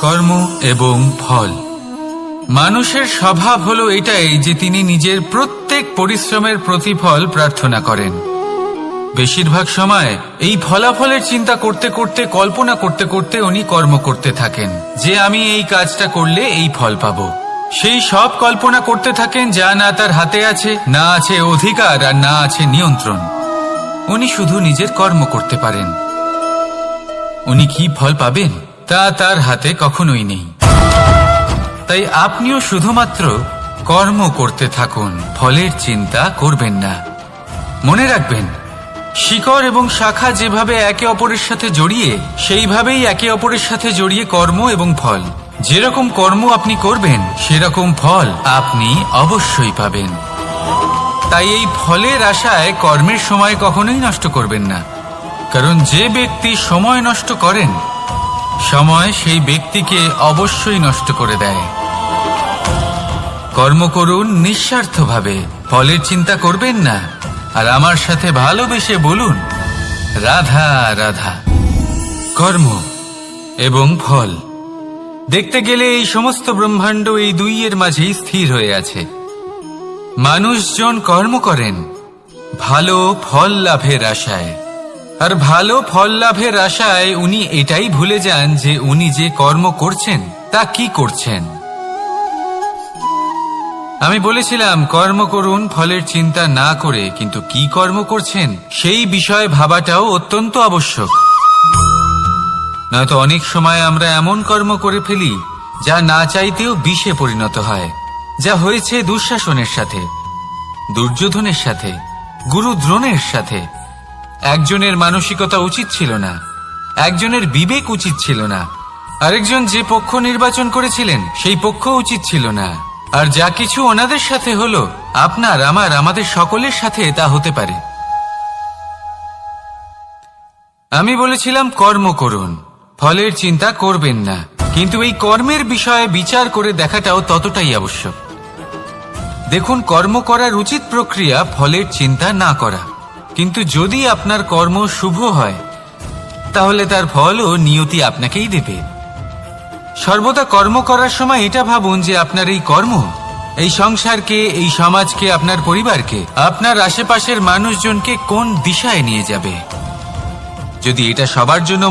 কর্ম এবং ফল। মানুষের স্বভাব হলো এটাই যে তিনি নিজের প্রত্যেক পরিশ্রমের প্রতিফল প্রার্থনা করেন। বেশিরভাগ সময় এই ফলাফলের চিন্তা করতে করতে, কল্পনা করতে করতে উনি কর্ম করতে থাকেন যে আমি এই কাজটা করলে এই ফল পাবো। সেই সব কল্পনা করতে থাকেন যা না তার হাতে আছে, না আছে অধিকার, আর না আছে নিয়ন্ত্রণ। উনি শুধু নিজের কর্ম করতে পারেন। উনি কি ফল পাবেন তা তার হাতে কখনোই নেই। তাই আপনিও শুধুমাত্র কর্ম করতে থাকুন, ফলের চিন্তা করবেন না। মনে রাখবেন, শিকড় এবং শাখা যেভাবে একে অপরের সাথে জড়িয়ে, সেইভাবেই একে অপরের সাথে জড়িয়ে কর্ম এবং ফল। যেরকম কর্ম আপনি করবেন সেরকম ফল আপনি অবশ্যই পাবেন। তাই এই ফলের আশায় কর্মের সময় কখনোই নষ্ট করবেন না, কারণ যে ব্যক্তি সময় নষ্ট করেন, সময় সেই ব্যক্তিকে অবশ্যই নষ্ট করে দেয়। কর্ম করুন নিঃস্বার্থভাবে, ফলের চিন্তা করবেন না, আর আমার সাথে ভালোবেসে বলুন রাধা রাধা। কর্ম এবং ফল। দেখতে গেলে এই সমস্ত ব্রহ্মাণ্ড এই দুইয়ের মাঝেই স্থির হয়ে আছে। মানুষজন কর্ম করেন ভালো ফল লাভের আশায়, আর ভালো ফল লাভের আশায় উনি এটাই ভুলে যান যে উনি যে কর্ম করছেন তা কি করছেন। আমি বলেছিলাম কর্ম করুন ফলের চিন্তা না করে, কিন্তু কি কর্ম করছেন সেই বিষয়ে ভাবাটাও অত্যন্ত আবশ্যক। নয়তো অনেক সময় আমরা এমন কর্ম করে ফেলি যা না চাইতেও বিষে পরিণত হয়, যা হয়েছে দুঃশাসনের সাথে, দুর্যোধনের সাথে, গুরু দ্রোণের সাথে। একজনের মানসিকতা উচিত ছিল না, একজনের বিবেক উচিত ছিল না, আরেকজন যে পক্ষ নির্বাচন করেছিলেন সেই পক্ষ উচিত ছিল না। আর যা কিছু ওনাদের সাথে হলো, আপনার, আমার, আমাদের সকলের সাথে তা হতে পারে। আমি বলেছিলাম কর্ম করুন, ফলের চিন্তা করবেন না, কিন্তু এই কর্মের বিষয়ে বিচার করে দেখাটাও ততটাই আবশ্যক। দেখুন, কর্ম করার উচিত প্রক্রিয়া ফলের চিন্তা না করা, কিন্তু যদি আপনার কর্ম শুভ হয় তাহলে তার ফলও নিয়তি আপনাকেই দেবে। সর্বদা কর্ম করার সময় এটা ভাবুন যে আপনার এই কর্ম এই সংসারকে, এই সমাজকে, আপনার পরিবারকে, আপনার আশেপাশের মানুষজনকে কোন দিশায় নিয়ে যাবে। যদি এটা সবার জন্য